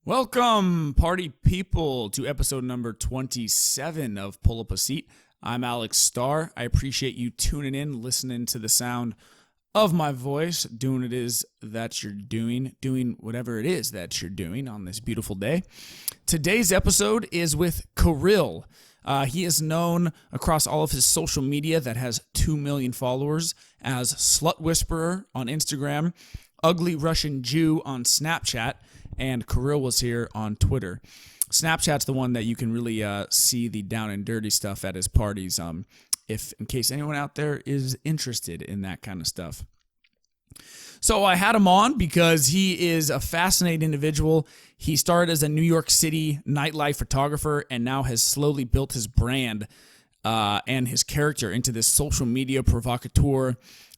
Welcome, party people, to episode number 27 of Pull Up a Seat. I'm Alex Starr. I appreciate you tuning in, listening to the sound of my voice, doing what it is that you're doing whatever it is that you're doing on this beautiful day. Today's episode is with Kirill. He is known across all of his social media that has 2 million followers as Slut Whisperer on Instagram, Ugly Russian Jew on Snapchat, and Kirill was here on Twitter. Snapchat's the one that you can really see the down and dirty stuff at his parties, if in case anyone out there is interested in that kind of stuff. So I had him on because he is a fascinating individual. He started as a New York City nightlife photographer and now has slowly built his brand and his character into this social media provocateur,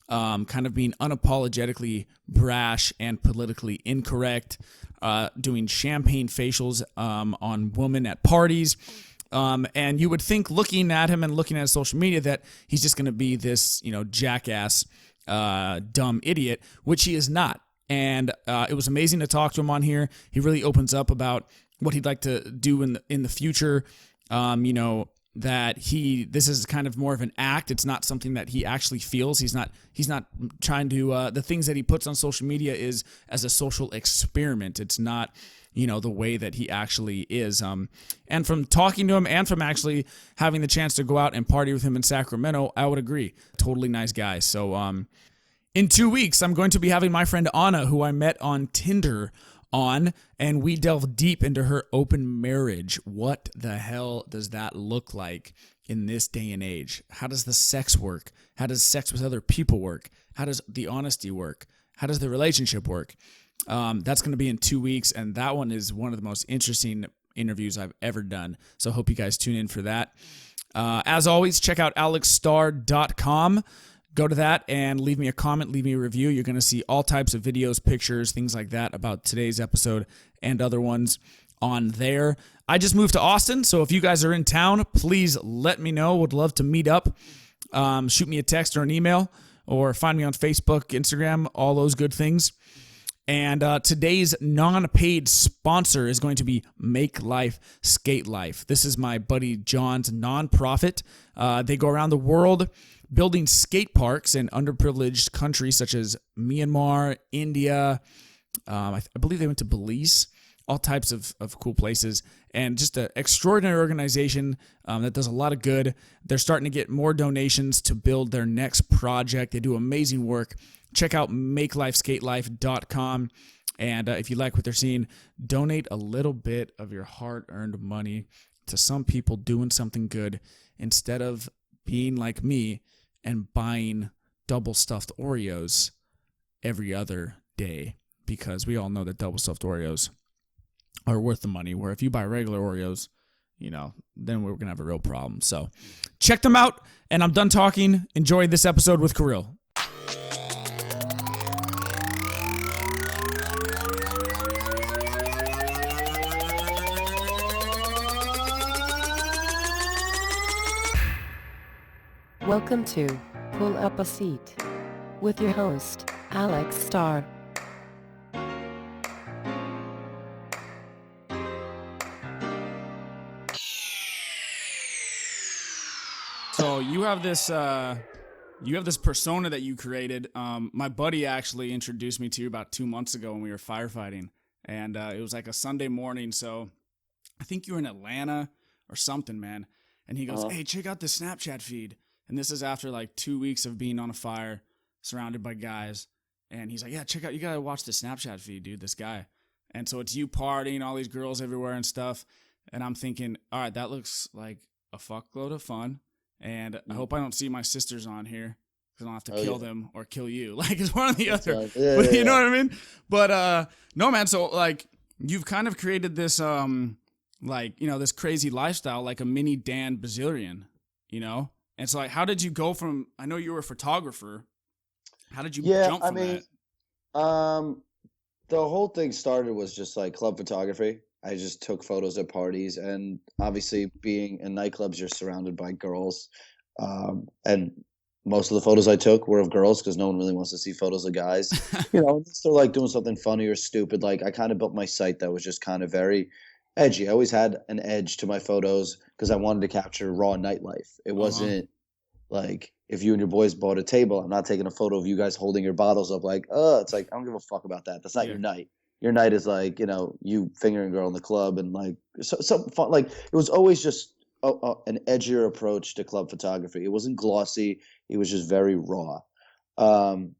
kind of being unapologetically brash and politically incorrect, doing champagne facials on women at parties. And you would think, looking at him and looking at his social media, that he's just going to be this, jackass, dumb idiot, which he is not. And it was amazing to talk to him on here. He really opens up about what he'd like to do in the future. That this is kind of more of an act. It's not something that he actually feels. He's not trying to, the things that he puts on social media is as a social experiment. It's not, the way that he actually is. And from talking to him and from actually having the chance to go out and party with him in Sacramento, I would agree. Totally nice guy. So, in 2 weeks, I'm going to be having my friend Anna, who I met on Tinder, on, and we delve deep into her open marriage. What the hell does that look like in this day and age? How does the sex work? How does sex with other people work? How does the honesty work? How does the relationship work? That's going to be in 2 weeks, and that one is one of the most interesting interviews I've ever done. So I hope you guys tune in for that. As always, check out alexstar.com. Go to that and leave me a comment, leave me a review. You're going to see all types of videos, pictures, things like that about today's episode and other ones on there. I just moved to Austin, so if you guys are in town, please let me know. Would love to meet up. Shoot me a text or an email, or find me on Facebook, Instagram, all those good things. And today's non-paid sponsor is going to be Make Life, Skate Life. This is my buddy John's nonprofit. They go around the world building skate parks in underprivileged countries such as Myanmar, India. I believe they went to Belize, all types of cool places. And just an extraordinary organization that does a lot of good. They're starting to get more donations to build their next project. They do amazing work. Check out makelifeskatelife.com. And if you like what they're seeing, donate a little bit of your hard-earned money to some people doing something good instead of being like me and buying double stuffed Oreos every other day, because we all know that double stuffed Oreos are worth the money, where if you buy regular Oreos, then we're going to have a real problem. So check them out, and I'm done talking. Enjoy this episode with Kirill. Welcome to Pull Up a Seat with your host, Alex Starr. So you have this persona that you created. My buddy actually introduced me to you about 2 months ago when we were firefighting, and it was like a Sunday morning. So I think you were in Atlanta or something, man. And he goes, "Hey, check out this Snapchat feed." And this is after like 2 weeks of being on a fire, surrounded by guys. And he's like, "Yeah, check out, you gotta watch the Snapchat feed, dude, this guy." And so it's you partying, all these girls everywhere and stuff. And I'm thinking, all right, that looks like a fuckload of fun. And I hope I don't see my sisters on here, because I don't have to kill them or kill you. Like, it's one or the other. Right. But you know what I mean? But no, man. So like, you've kind of created this this crazy lifestyle, like a mini Dan Bazillion, And so, like, how did you go from? I know you were a photographer. How did you jump from that? The whole thing started was just like club photography. I just took photos at parties, and obviously being in nightclubs, you're surrounded by girls. And most of the photos I took were of girls because no one really wants to see photos of guys. Unless they're like doing something funny or stupid. Like I kind of built my site that was just kind of very edgy. I always had an edge to my photos because I wanted to capture raw nightlife. It Uh-huh. wasn't like if you and your boys bought a table, I'm not taking a photo of you guys holding your bottles up like, it's like I don't give a fuck about that. That's not Yeah. your night. Your night is like, you fingering a girl in the club and like something fun. Like it was always just an edgier approach to club photography. It wasn't glossy. It was just very raw. Um,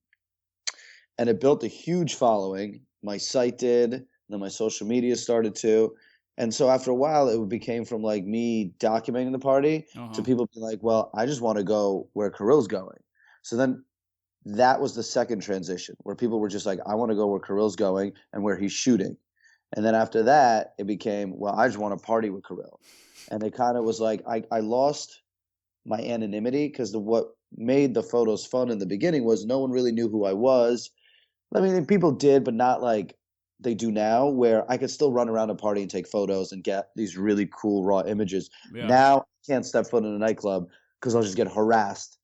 and it built a huge following. My site did, then my social media started to. And so after a while, it became from like me documenting the party to Uh-huh. people being like, well, I just want to go where Kirill's going. So then that was the second transition where people were just like, I want to go where Kirill's going and where he's shooting. And then after that, it became, well, I just want to party with Kirill. And it kind of was like, I lost my anonymity because what made the photos fun in the beginning was no one really knew who I was. I mean, people did, but not like they do now, where I could still run around a party and take photos and get these really cool raw images. Yeah. Now I can't step foot in a nightclub because I'll just get harassed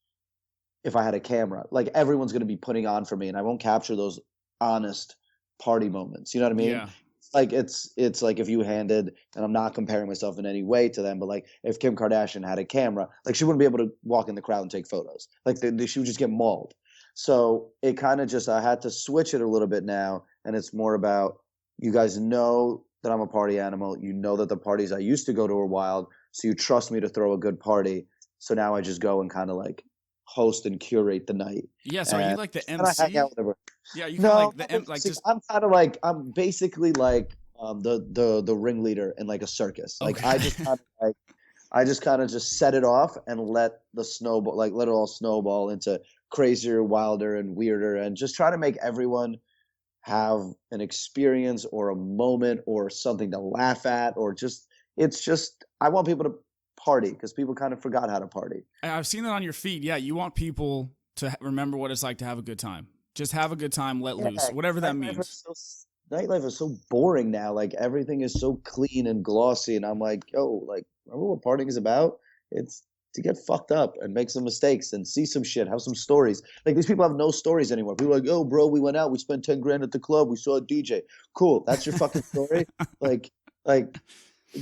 if I had a camera. Like everyone's going to be putting on for me, and I won't capture those honest party moments. You know what I mean? Yeah. Like it's like if you handed, and I'm not comparing myself in any way to them, but like if Kim Kardashian had a camera, like she wouldn't be able to walk in the crowd and take photos. Like she would just get mauled. So it kind of just I had to switch it a little bit now, and it's more about you guys know that I'm a party animal. You know that the parties I used to go to are wild, so you trust me to throw a good party. So now I just go and kind of like host and curate the night, Yeah. So are you and like the I hang out MC? with everyone. Yeah. You kind of No, like not the like really. just I'm kind of like I'm basically like the ringleader in like a circus. Like okay. I just kind of just set it off and let the snowball like let it all snowball into crazier, wilder, and weirder, and just try to make everyone have an experience or a moment or something to laugh at or just it's just I want people to party because people kind of forgot how to party. I've seen that on your feed. Yeah. You want people to remember what it's like to have a good time. Just have a good time, let Yeah, loose, whatever that nightlife means. is so nightlife is so boring now. Like everything is so clean and glossy, and I'm like, yo, like, remember what partying is about? It's to get fucked up and make some mistakes and see some shit, have some stories. Like these people have no stories anymore. People are like, oh, bro, we went out, we spent 10 grand at the club, we saw a DJ. Cool, that's your fucking story. Like, like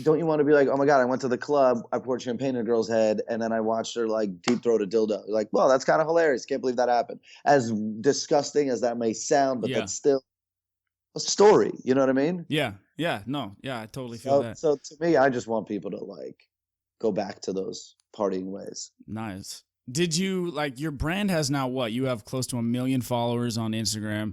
don't you want to be like, oh my God, I went to the club, I poured champagne in a girl's head, and then I watched her like deep throat a dildo. You're like, well, that's kind of hilarious. Can't believe that happened. As disgusting as that may sound, but Yeah. that's still a story. You know what I mean? Yeah. Yeah. No. Yeah. I totally feel So, that. so to me, I just want people to like go back to those partying ways. Nice. Did you like your brand has now what? You have close to 1 million followers on Instagram.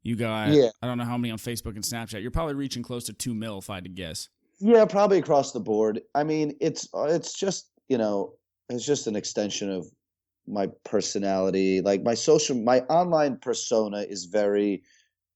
You got Yeah, I don't know how many on Facebook and Snapchat. You're probably reaching close to 2 mil if I had to guess. yeah, probably across the board. I mean, it's just it's just an extension of my personality. Like my online persona is very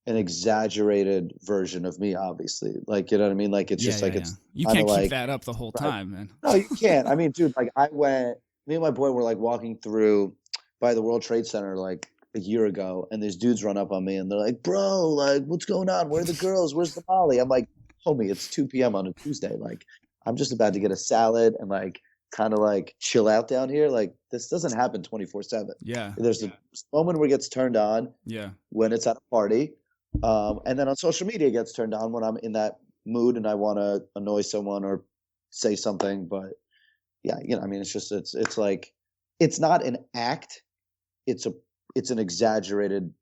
an exaggerated version of me, obviously. Like, you know what I mean? Like, it's Yeah, just yeah, like, yeah. it's You kind of can't keep like, that up the whole right. time, man. No, you can't. I mean, dude, like, me and my boy were like walking through by the World Trade Center like a year ago, and these dudes run up on me and they're like, bro, like, what's going on? Where are the girls? Where's the Molly? I'm like, homie, it's 2 p.m. on a Tuesday. Like, I'm just about to get a salad and like kind of like chill out down here. Like, this doesn't happen 24/7. Yeah, There's a moment where it gets turned on yeah, when it's at a party. And then on social media, it gets turned on when I'm in that mood and I want to annoy someone or say something. But yeah, I mean, it's like it's not an act. It's a it's an exaggerated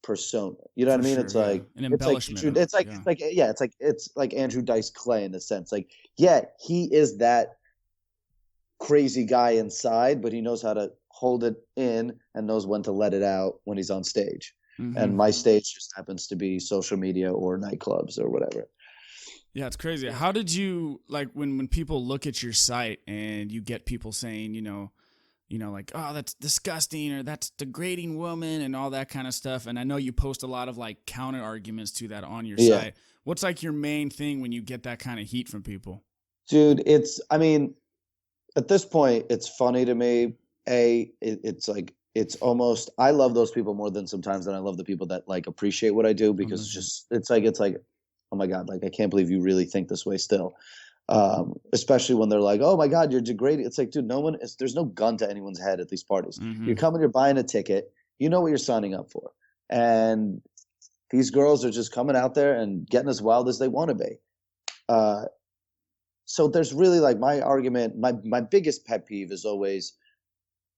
persona. You know what for I mean? sure. Yeah, an It's like embellishment Andrew, of yeah, it's like Andrew Dice Clay in a sense. Like yeah, he is that crazy guy inside, but he knows how to hold it in and knows when to let it out when he's on stage. mm-hmm. And my stage just happens to be social media or nightclubs or whatever. Yeah. It's crazy. How did you like when people look at your site and you get people saying, like, oh, that's disgusting or that's degrading woman and all that kind of stuff. And I know you post a lot of like counter arguments to that on your Yeah, site. What's like your main thing when you get that kind of heat from people? dude, I mean, at this point, it's funny to me. It's like it's almost I love those people more than sometimes than I love the people that like appreciate what I do Oh, no because shit. just it's like oh my God, like I can't believe you really think this way still. Especially when they're like, "Oh my God, you're degrading." It's like, dude, there's no gun to anyone's head at these parties. Mm-hmm. You're coming, you're buying a ticket, you know what you're signing up for, and these girls are just coming out there and getting as wild as they want to be. Uh, so there's really like my argument, my biggest pet peeve is always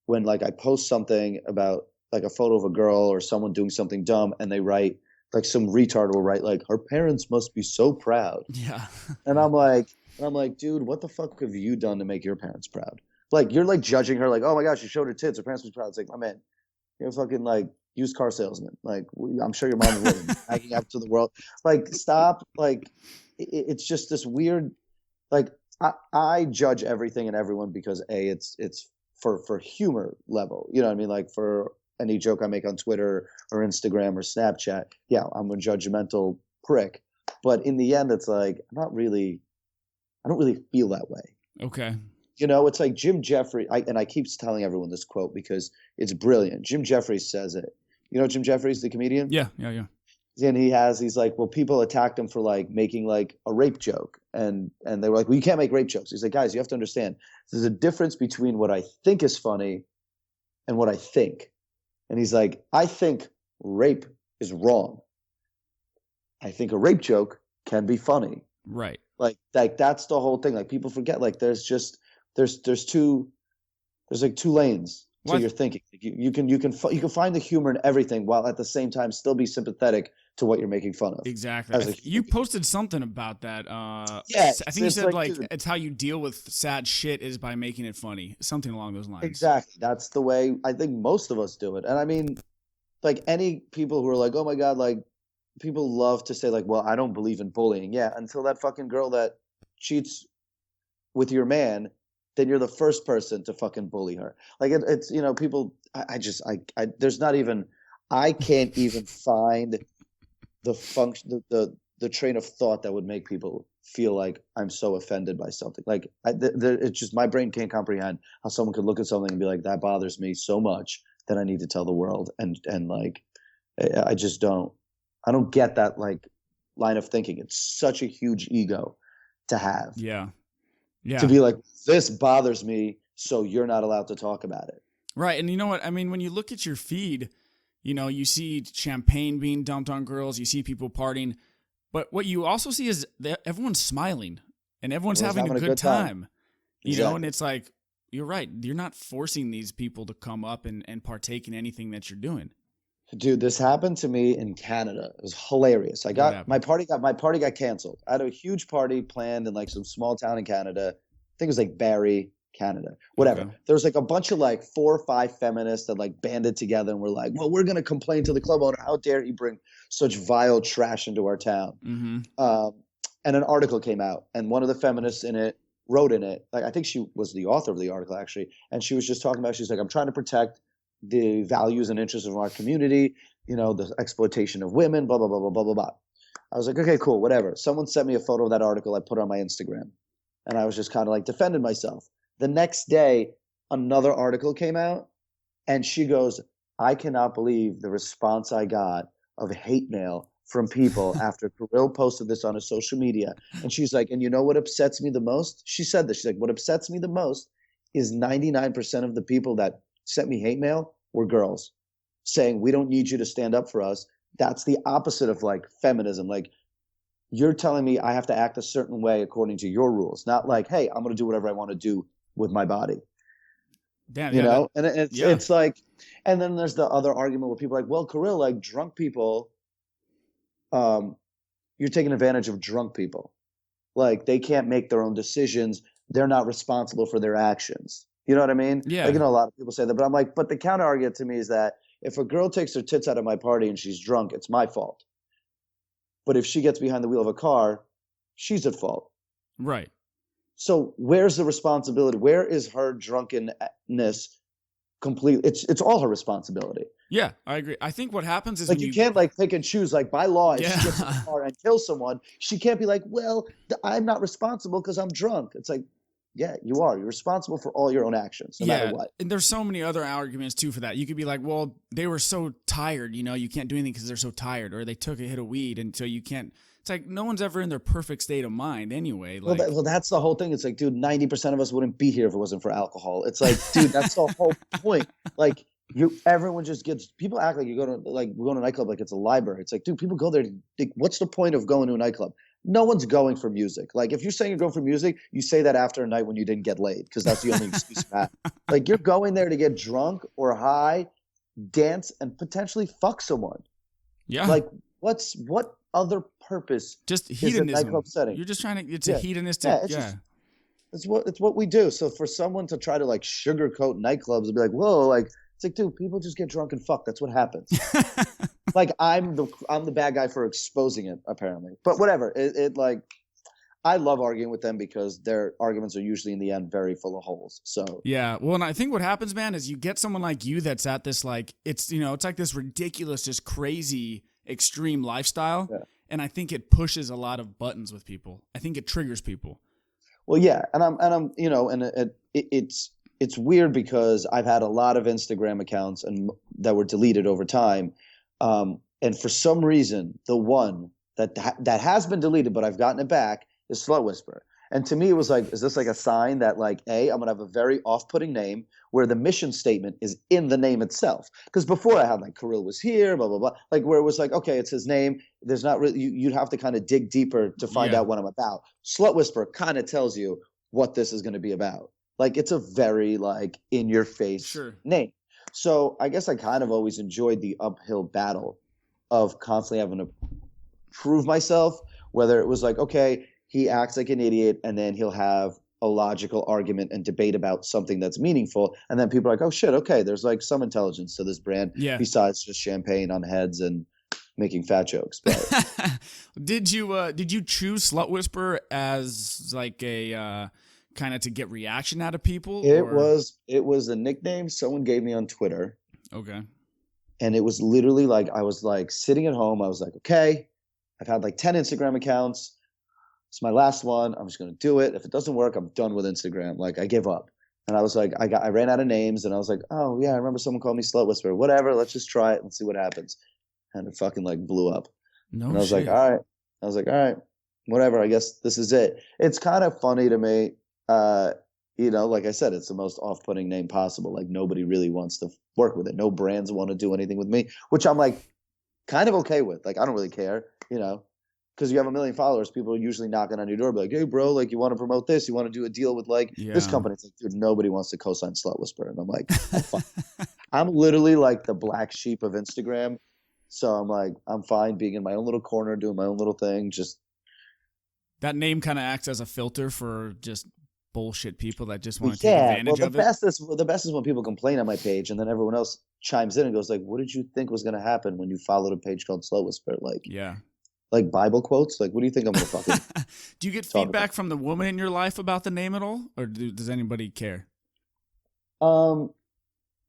when like I post something about like a photo of a girl or someone doing something dumb and they write like some retard will write like her parents must be so proud. Yeah. And I'm like, dude, what the fuck have you done to make your parents proud? Like you're like judging her like, oh my gosh, she showed her tits, her parents must be proud. It's like, my man, you're a fucking like used car salesman. Like I'm sure your mom is living, hacking out to the world. Like stop. Like it's just this weird. Like I judge everything and everyone because it's for humor level. You know what I mean? Like for any joke I make on Twitter or Instagram or Snapchat, yeah, I'm a judgmental prick. But in the end, it's like I don't really feel that way. Okay. You know, it's like Jim Jeffries, and I keep telling everyone this quote because it's brilliant. Jim Jeffries says it. You know Jim Jeffries, the comedian? Yeah. And he's like, well, people attacked him for like making like a rape joke. And they were like, well, you can't make rape jokes. He's like, guys, you have to understand, there's a difference between what I think is funny and what I think. And he's like, I think rape is wrong. I think a rape joke can be funny. Right. Like that's the whole thing. Like people forget, like there's like two lanes to your thinking. You can find the humor in everything while at the same time still be sympathetic to what you're making fun of. Exactly. You posted something about that. Yeah, I think you said like dude, it's how you deal with sad shit is by making it funny. Something along those lines. exactly. That's the way I think most of us do it. And I mean, like any people who are like, oh my God, like people love to say like, well, I don't believe in bullying. Yeah, until that fucking girl that cheats with your man, then you're the first person to fucking bully her. Like it's people. I there's not even. I can't even find the function, the train of thought that would make people feel like I'm so offended by something. Like it's just my brain can't comprehend how someone could look at something and be like, that bothers me so much that I need to tell the world. And like, I just don't. I don't get that like line of thinking. It's such a huge ego to have. Yeah. Yeah. To be like, this bothers me, so you're not allowed to talk about it. Right. And you know what? I mean, when you look at your feed, you see champagne being dumped on girls, you see people partying, but what you also see is that everyone's smiling and everyone's having a good time. Exactly. And it's like, you're right. You're not forcing these people to come up and partake in anything that you're doing. Dude, this happened to me in Canada. It was hilarious. My party got canceled. I had a huge party planned in like some small town in Canada. I think it was like Barrie, Canada. Whatever. Okay. There was like a bunch of like 4 or 5 feminists that like banded together and were like, well, we're gonna complain to the club owner. How dare he bring such vile trash into our town? Mm-hmm. And an article came out, and one of the feminists in it wrote in it, like I think she was the author of the article actually, and she was just talking about, she's like, I'm trying to protect the values and interests of our community, the exploitation of women, blah, blah, blah, blah, blah, blah, blah. I was like, okay, cool, whatever. Someone sent me a photo of that article. I put it on my Instagram. And I was just kind of like defending myself. The next day, another article came out. And she goes, I cannot believe the response I got of hate mail from people after Kirill posted this on his social media. And she's like, and you know what upsets me the most? She said this. She's like, what upsets me the most is 99% of the people that sent me hate mail were girls saying, we don't need you to stand up for us. That's the opposite of like feminism. Like you're telling me I have to act a certain way according to your rules, not like, hey, I'm going to do whatever I want to do with my body. Damn, And it's like, and then there's the other argument where people are like, well, Kirill, like drunk people, you're taking advantage of drunk people. Like they can't make their own decisions. They're not responsible for their actions. You know what I mean? Yeah. Like, a lot of people say that, but I'm like, but the counter argument to me is that if a girl takes her tits out of my party and she's drunk, it's my fault. But if she gets behind the wheel of a car, she's at fault. Right. So where's the responsibility? Where is her drunkenness completely? It's all her responsibility. Yeah, I agree. I think what happens is like you can't like pick and choose. Like by law, if she gets in the car and kills someone, she can't be like, well, I'm not responsible because I'm drunk. It's like, yeah, you are. You're responsible for all your own actions, no matter what. And there's so many other arguments too for that. You could be like, well, they were so tired, you can't do anything because they're so tired, or they took a hit of weed, and so you can't it's like no one's ever in their perfect state of mind anyway. Well, Like, that's the whole thing. It's like, dude, 90% of us wouldn't be here if it wasn't for alcohol. It's like, dude, that's the whole point. Like, everyone just gets, people act like we go to a nightclub like it's a library. It's like, dude, people go there. What's the point of going to a nightclub? No one's going for music. Like, if you're saying you're going for music, you say that after a night when you didn't get laid, because that's the only excuse you have. Like, you're going there to get drunk or high, dance, and potentially fuck someone. yeah. Like, what other purpose just is a hedonism. nightclub setting? You're just trying to, it's a hedonistic, It's what we do. So for someone to try to like sugarcoat nightclubs and be like, whoa, like, it's like, dude, people just get drunk and fuck. That's what happens. Like, I'm the bad guy for exposing it, apparently. But whatever. It like, I love arguing with them because their arguments are usually in the end very full of holes. So yeah. Well, and I think what happens, man, is you get someone like you that's at this, like, it's, it's like this ridiculous, just crazy, extreme lifestyle. Yeah. And I think it pushes a lot of buttons with people. I think it triggers people. Well, yeah, and it's weird because I've had a lot of Instagram accounts that were deleted over time, and for some reason, the one that has been deleted, but I've gotten it back, is Slut Whisperer. And to me, it was like, is this like a sign that like, I'm gonna have a very off-putting name where the mission statement is in the name itself? Because before I had like Kirill was here, blah blah blah, like where it was like, okay, it's his name. There's not really, you'd have to kind of dig deeper to find out what I'm about. Slut Whisperer kind of tells you what this is going to be about. Like, it's a very like in your face name. So I guess I kind of always enjoyed the uphill battle of constantly having to prove myself, whether it was like, okay, he acts like an idiot, and then he'll have a logical argument and debate about something that's meaningful. And then people are like, oh shit, okay, there's like some intelligence to this brand besides just champagne on heads and making fat jokes. But did you choose Slut Whisperer as like a kind of to get reaction out of people? It was a nickname someone gave me on Twitter. Okay. And it was literally like, I was like sitting at home. I was like, okay, I've had like 10 Instagram accounts. It's my last one. I'm just going to do it. If it doesn't work, I'm done with Instagram. Like, I give up. And I was like, I ran out of names, and I was like, oh yeah, I remember someone called me Slut Whisperer. Whatever, let's just try it and see what happens. And it fucking like blew up. And I was like, all right, whatever. I guess this is it. It's kind of funny to me. Like I said, it's the most off-putting name possible. Like, nobody really wants to work with it. No brands want to do anything with me, which I'm like kind of okay with. Like, I don't really care, because you have 1 million followers. People are usually knocking on your door, be like, hey bro, like, you want to promote this? You want to do a deal with like this company? It's like, dude, nobody wants to co-sign Slut Whisperer. And I'm like, I'm literally like the black sheep of Instagram. So I'm like, I'm fine being in my own little corner, doing my own little thing. Just that name kind of acts as a filter for just bullshit people that just want to take advantage of it. The best is when people complain on my page, and then everyone else chimes in and goes like, what did you think was going to happen when you followed a page called Slut Whisperer? Like, like Bible quotes? Like, what do you think I'm going to fucking Do you get feedback from the woman in your life about the name at all? Or does anybody care? No.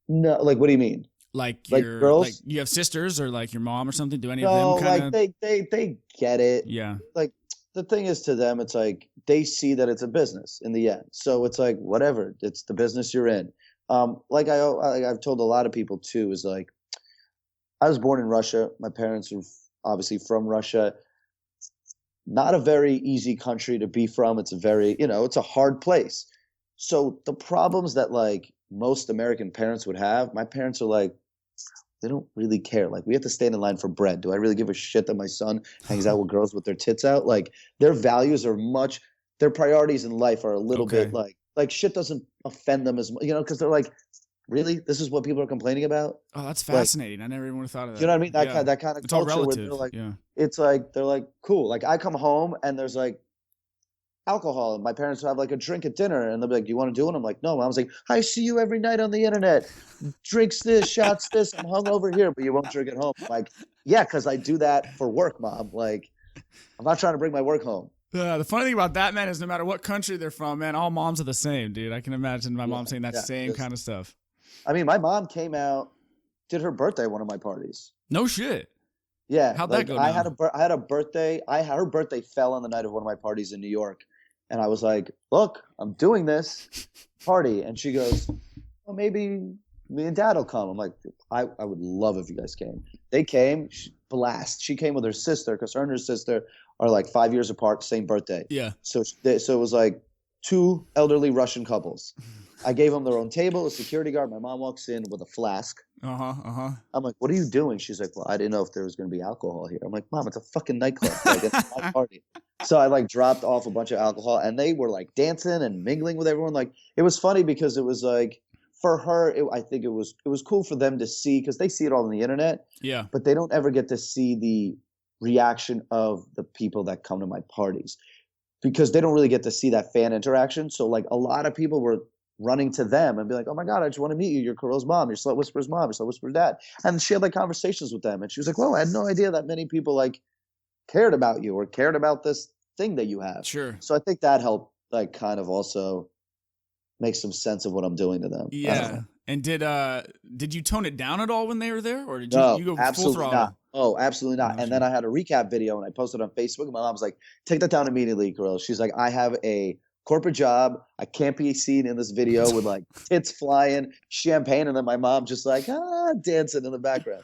Like, what do you mean? Like girls? Like you have sisters or like your mom or something? Do any of them kind of? Like they get it. Yeah. Like, the thing is, to them, it's like they see that it's a business in the end. So it's like, whatever, it's the business you're in. Like I've told a lot of people too, is like, I was born in Russia. My parents were obviously from Russia. Not a very easy country to be from. It's a very, it's a hard place. So the problems that like most American parents would have, my parents are like, they don't really care. Like, we have to stand in line for bread. Do I really give a shit that my son hangs out with girls with their tits out? Like, their values are their priorities in life are a little bit like shit doesn't offend them as much, because they're like, really? This is what people are complaining about? Oh, that's fascinating. I never even would have thought of that. You know what I mean? That kind of it's all culture relative. Where they're like, it's like, they're like, cool. Like, I come home and there's like alcohol, and my parents have like a drink at dinner, and they'll be like, do you want to do it? I'm like, no. Mom's like, I see you every night on the internet, drinks this, shots this, I'm hung over here, but you won't drink at home. I'm like, yeah, because I do that for work, Mom. Like, I'm not trying to bring my work home. The funny thing about that, man, is no matter what country they're from, man, all moms are the same, dude. I can imagine my mom saying that same kind of stuff. I mean, my mom came out, did her birthday at one of my parties. No shit. Yeah. How'd that go down? I had a birthday. Her birthday fell on the night of one of my parties in New York. And I was like, look, I'm doing this party. And she goes, well, maybe me and Dad will come. I'm like, I would love if you guys came. They came, blast. She came with her sister, because her and her sister are like 5 years apart, same birthday. Yeah. So it was like two elderly Russian couples. I gave them their own table, a security guard. My mom walks in with a flask. I'm like, what are you doing? She's like, well, I didn't know if there was going to be alcohol here. I'm like, Mom, it's a fucking nightclub. Like, it's my party. So I like dropped off a bunch of alcohol, and they were like dancing and mingling with everyone. Like, it was funny because it was like, for her, I think it was cool for them to see, because they see it all on the internet. Yeah. But they don't ever get to see the reaction of the people that come to my parties, because they don't really get to see that fan interaction. So like a lot of people were running to them and be like, oh my God, I just want to meet you. You're Kirill's mom. You're Slut Whisperer's mom. You're Slut Whisperer's dad. And she had like conversations with them. And she was like, whoa, I had no idea that many people like cared about you or cared about this thing that you have. Sure. So I think that helped like kind of also make some sense of what I'm doing to them. Yeah. And did you tone it down at all when they were there, or did No, you go full absolutely throttle? not. Oh, absolutely not. No, And then I had a recap video and I posted on Facebook. And my mom's like, take that down immediately, Kirill. She's like, I have a corporate job. I can't be seen in this video with like tits flying, champagne, and then my mom just like dancing in the background.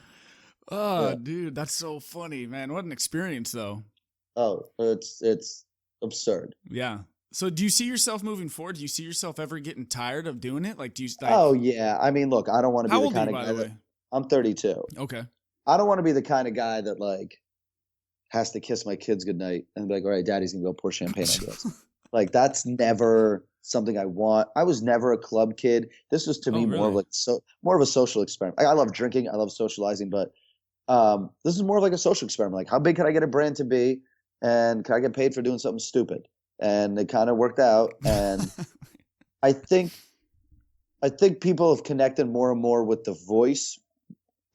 Oh, Yeah. dude, that's so funny, man. What an experience, though. Oh, it's absurd. Yeah. So do you see yourself moving forward? Do you see yourself ever getting tired of doing it? Like, do you like, Oh yeah. I mean, look, I don't want to be how the old are kind you, of by guy the that way? I'm 32. Okay. I don't want to be the kind of guy that like has to kiss my kids goodnight and be like, all right, daddy's gonna go pour champagne on this. Like that's never something I want. I was never a club kid. This was to me more of really? like more of a social experiment. I love drinking, I love socializing, but this is more of like a social experiment. Like, how big can I get a brand to be, and can I get paid for doing something stupid? And it kind of worked out. And I think people have connected more and more with the voice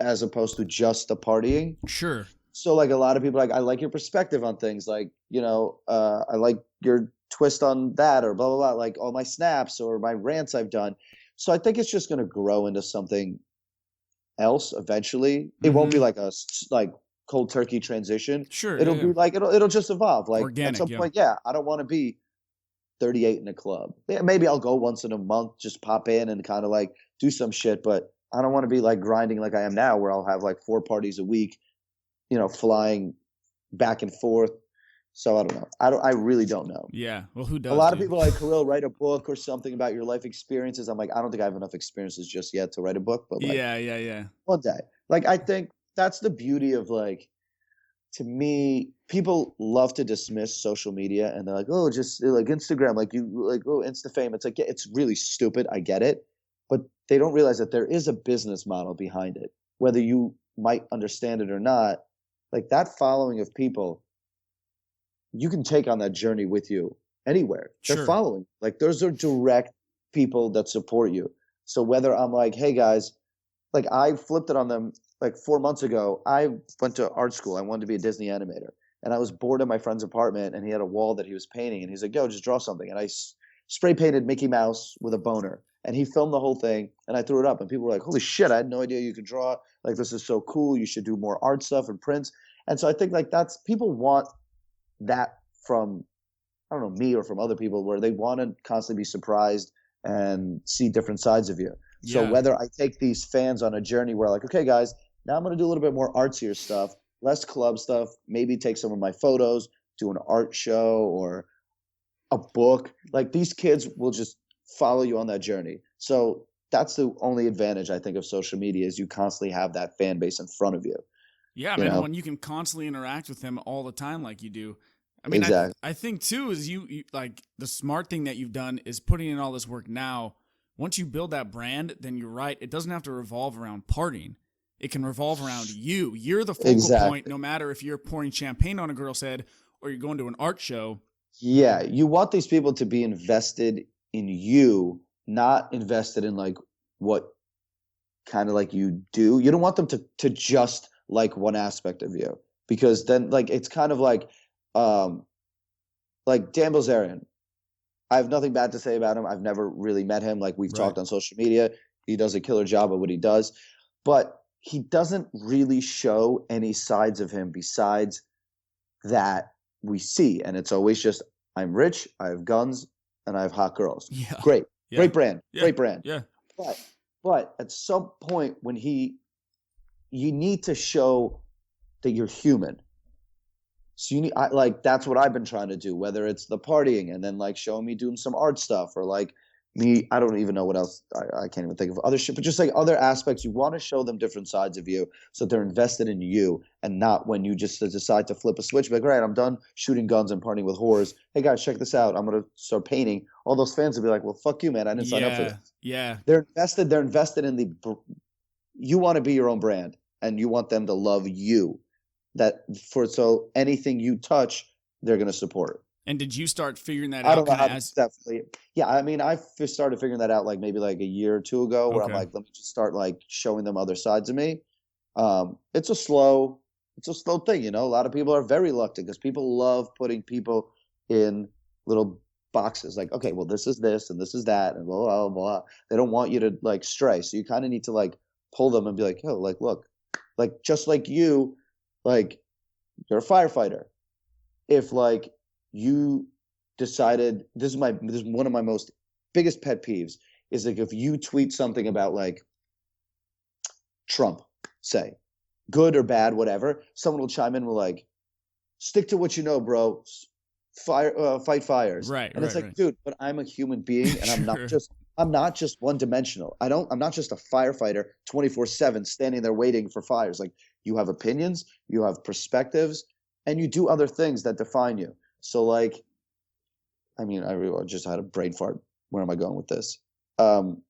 as opposed to just the partying. Sure. So like a lot of people are like, I like your perspective on things, like, you know, I like your twist on that, or blah blah blah, like all my snaps or my rants I've done. So I think it's just going to grow into something else eventually. It won't be like a like cold turkey transition. Sure. It'll Yeah. be like it'll just evolve. Like Organic, at some yeah. point, I don't want to be 38 in a club. Yeah, maybe I'll go once in a month, just pop in and kind of like do some shit, but I don't want to be like grinding like I am now, where I'll have like 4 parties a week, you know, flying back and forth. So I don't know. I really don't know. Yeah. Well, who does? A lot of dude? people are like, Kirill, write a book or something about your life experiences. I'm like, I don't think I have enough experiences just yet to write a book, but like Yeah. one day. Like I think that's the beauty of like, to me, people love to dismiss social media and they're like, oh, just like Instagram, like you like, oh, Insta fame. It's like, yeah, it's really stupid. I get it. But they don't realize that there is a business model behind it. Whether you might understand it or not, like that following of people, you can take on that journey with you anywhere. They're Sure. following. Like those are direct people that support you. So whether I'm like, hey guys, like I flipped it on them like 4 months ago. I went to art school. I wanted to be a Disney animator. And I was bored in my friend's apartment and he had a wall that he was painting. And he's like, yo, just draw something. And I spray painted Mickey Mouse with a boner. And he filmed the whole thing and I threw it up. And people were like, holy shit, I had no idea you could draw. Like, this is so cool. You should do more art stuff and prints. And so I think like that's, people want that from, I don't know, me or from other people, where they want to constantly be surprised and see different sides of you. So Yeah. whether I take these fans on a journey where like, okay, guys, now I'm going to do a little bit more artsier stuff, less club stuff, maybe take some of my photos, do an art show or a book. Like these kids will just follow you on that journey. So that's the only advantage I think of social media, is you constantly have that fan base in front of you. Yeah, You man. know? When you can constantly interact with them all the time, like you do. I mean, Exactly. I think too is you like the smart thing that you've done is putting in all this work now. Once you build that brand, then you're right. It doesn't have to revolve around partying. It can revolve around you. You're the focal Exactly. point, no matter if you're pouring champagne on a girl's head or you're going to an art show. Yeah, you want these people to be invested in you, not invested in like what kind of like you do. You don't want them to just like one aspect of you, because then like it's kind of like Dan Bilzerian. I have nothing bad to say about him. I've never really met him. Like we've talked on social media. He does a killer job at what he does, but he doesn't really show any sides of him besides that we see. And it's always just, I'm rich, I have guns, and I have hot girls. Yeah. Great. Yeah. Great brand. Yeah. Great brand. Yeah. But at some point when you need to show that you're human. So you need, like, that's what I've been trying to do, whether it's the partying and then like showing me doing some art stuff, or like me, I don't even know what else. I can't even think of other shit, but just like other aspects. You want to show them different sides of you so they're invested in you, and not when you just decide to flip a switch, be like, right, I'm done shooting guns and partying with whores. Hey guys, check this out. I'm going to start painting. All those fans will be like, well, fuck you, man. I didn't sign up for Yeah. this. Yeah. They're invested. They're invested in you want to be your own brand, and you want them to love you. So anything you touch, they're going to support. And did you start figuring that I out don't know kind of how to as definitely. Yeah, I mean, I started figuring that out like maybe like a year or two ago, where I'm okay. like, let me just start like showing them other sides of me. It's a slow thing, you know. A lot of people are very reluctant because people love putting people in little boxes. Like, okay, well, this is this and this is that and blah blah blah. They don't want you to like stray, so you kind of need to like pull them and be like, oh, like look, like just like you, like you're a firefighter. If like you decided, this is one of my most biggest pet peeves, is like if you tweet something about like Trump, say, good or bad, whatever, someone will chime in with like, stick to what you know, bro. Fight fires. Right, And it's right, like, right. dude, but I'm a human being, and Sure. I'm not just one dimensional. I'm not just a firefighter 24/7 standing there waiting for fires. Like, you have opinions, you have perspectives, and you do other things that define you. So like, I mean, I just had a brain fart. Where am I going with this? Um,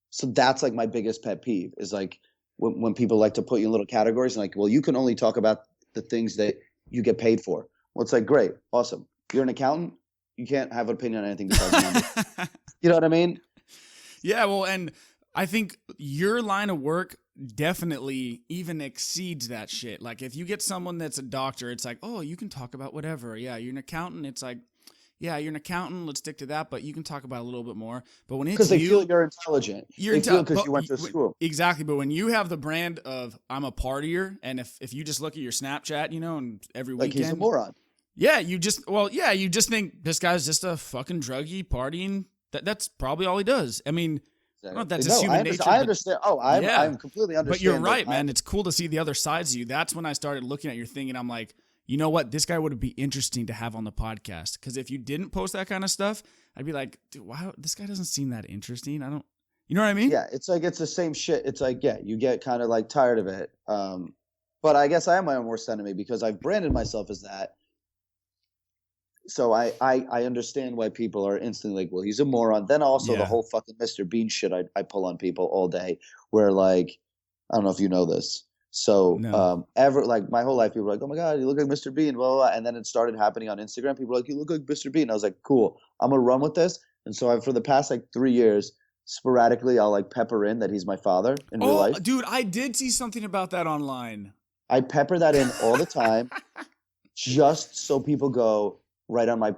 so that's like my biggest pet peeve is like when people like to put you in little categories and like, well, you can only talk about the things that you get paid for. Well, it's like, great, awesome. You're an accountant. You can't have an opinion on anything besides numbers. You know what I mean? Yeah, well, and I think your line of work definitely even exceeds that shit. Like if you get someone that's a doctor, it's like, oh, you can talk about whatever. Yeah, you're an accountant. It's like, yeah, you're an accountant. Let's stick to that. But you can talk about a little bit more. But when it's Because they feel you, you're intelligent. you're They feel into because you went to school. exactly. But when you have the brand of I'm a partier, and if you just look at your Snapchat, you know, and every Like he's a weekend, moron. yeah, you just think this guy's just a fucking druggie partying. That's probably all he does. I mean, I don't know if that's just No, human I nature. understand. I But understand. Oh, yeah, I'm completely but you're understand. right, man. It's cool to see the other sides of you. That's when I started looking at your thing, and I'm like, you know what? This guy would be interesting to have on the podcast. Because if you didn't post that kind of stuff, I'd be like, dude, wow, this guy doesn't seem that interesting. I don't, you know what I mean? Yeah, it's like it's the same shit. It's like, yeah, you get kind of like tired of it. But I guess I am my own worst enemy because I've branded myself as that. So I understand why people are instantly like, well, he's a moron. Then also the Yeah. whole fucking Mr. Bean shit I pull on people all day, where like, I don't know if you know this. So No. ever like my whole life, people were like, oh my God, you look like Mr. Bean, blah, blah, blah. And then it started happening on Instagram. People were like, you look like Mr. Bean. And I was like, cool, I'm gonna run with this. And so for the past like 3 years, sporadically, I'll like pepper in that he's my father in real Oh, life. dude, I did see something about that online. I pepper that in all the time, just so people go right on my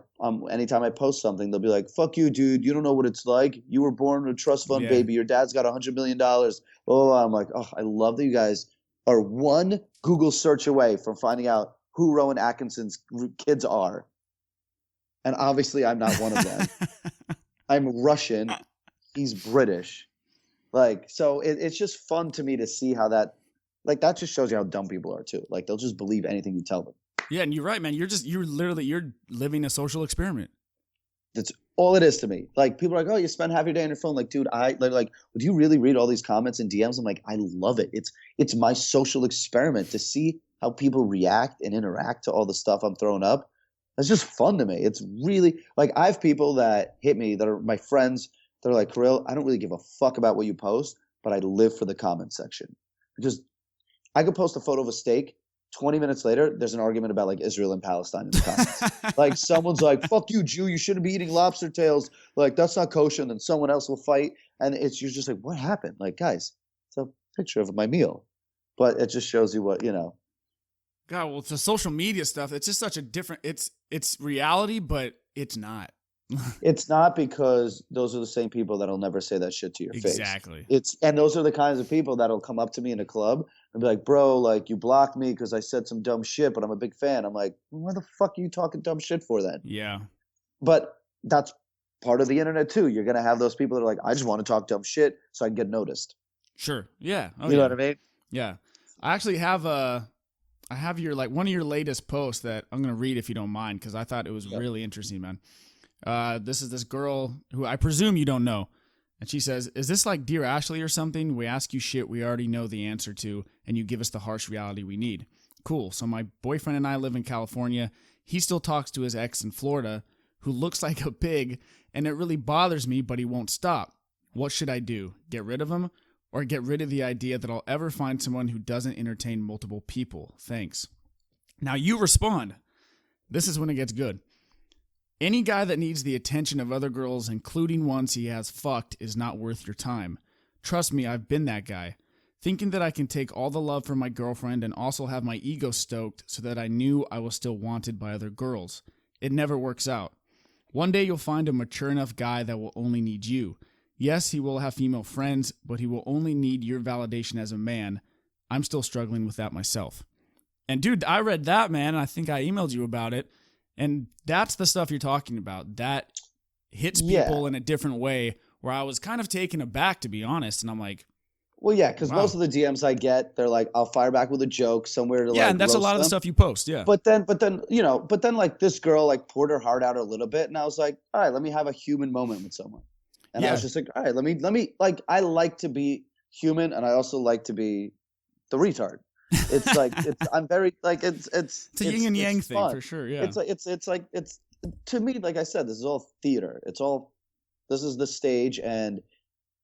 anytime I post something, they'll be like, fuck you, dude, you don't know what it's like. You were born in a trust fund, Yeah. baby. Your dad's got $100 million. Oh, I'm like, oh, I love that you guys are one Google search away from finding out who Rowan Atkinson's kids are. And obviously I'm not one of them. I'm Russian, he's British. Like, so it's just fun to me to see how that, like, that just shows you how dumb people are too. Like, they'll just believe anything you tell them. Yeah, and you're right, man. You're living a social experiment. That's all it is to me. Like, people are like, oh, you spend half your day on your phone. Like, dude, like, would you really read all these comments and DMs? I'm like, I love it. It's my social experiment to see how people react and interact to all the stuff I'm throwing up. That's just fun to me. It's really like, I have people that hit me that are my friends. They're like, Kirill, I don't really give a fuck about what you post, but I live for the comment section because I could post a photo of a steak. 20 minutes later, there's an argument about like Israel and Palestine in the comments. Like, someone's like, fuck you, Jew, you shouldn't be eating lobster tails. Like, that's not kosher. And then someone else will fight. And you're just like, what happened? Like, guys, it's a picture of my meal. But it just shows you what, you know. God, well, it's the social media stuff. It's just such a different. It's reality, but it's not. It's not, because those are the same people that'll never say that shit to your face. Exactly. And those are the kinds of people that'll come up to me in a club and be like, bro, like, you blocked me because I said some dumb shit, but I'm a big fan. I'm like, why the fuck are you talking dumb shit for then? Yeah. But that's part of the internet too. You're gonna have those people that are like, I just want to talk dumb shit so I can get noticed. Sure. Yeah. Oh, You know yeah. what I mean? Yeah. I actually have I have your like one of your latest posts that I'm gonna read if you don't mind, because I thought it was really interesting, man. This is this girl who I presume you don't know. And she says, "Is this like Dear Ashley or something? We ask you shit we already know the answer to, and you give us the harsh reality we need. Cool. So my boyfriend and I live in California. He still talks to his ex in Florida, who looks like a pig, and it really bothers me, but he won't stop. What should I do? Get rid of him? Or get rid of the idea that I'll ever find someone who doesn't entertain multiple people? Thanks." Now you respond. This is when it gets good. "Any guy that needs the attention of other girls, including ones he has fucked, is not worth your time. Trust me, I've been that guy. Thinking that I can take all the love from my girlfriend and also have my ego stoked so that I knew I was still wanted by other girls. It never works out. One day you'll find a mature enough guy that will only need you. Yes, he will have female friends, but he will only need your validation as a man. I'm still struggling with that myself." And dude, I read that, man, and I think I emailed you about it. And that's the stuff you're talking about. That hits people in a different way, where I was kind of taken aback, to be honest. And I'm like, Well, yeah, because wow. most of the DMs I get, they're like, I'll fire back with a joke somewhere to Yeah, and that's a roast lot of the them. stuff you post, yeah. But then like this girl like poured her heart out a little bit, and I was like, all right, let me have a human moment with someone. And I was just like, all right, let me like, I like to be human, and I also like to be the retard. It's like I'm very like it's a yin and yang thing fun. for sure. Yeah, it's to me, like I said, this is all theater. This is the stage, and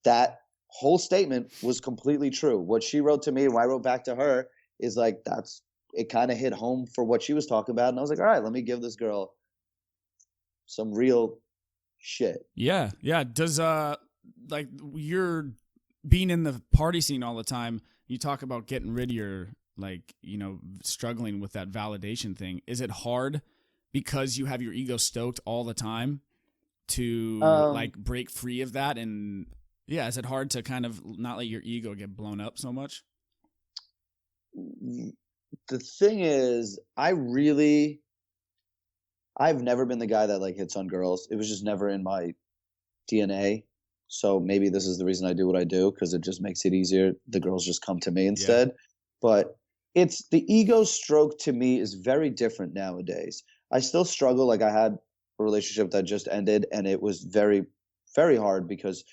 that whole statement was completely true. What she wrote to me and what I wrote back to her is like, it kind of hit home for what she was talking about. And I was like, all right, let me give this girl some real shit. Yeah. Does like you're being in the party scene all the time, you talk about getting rid of your, like, you know, struggling with that validation thing. Is it hard because you have your ego stoked all the time to like break free of that? And yeah, is it hard to kind of not let your ego get blown up so much? The thing is, I've never been the guy that like hits on girls. It was just never in my DNA. So maybe this is the reason I do what I do, because it just makes it easier. The girls just come to me instead. Yeah. But it's the ego stroke to me is very different nowadays. I still struggle. Like I had a relationship that just ended, and it was very, very hard because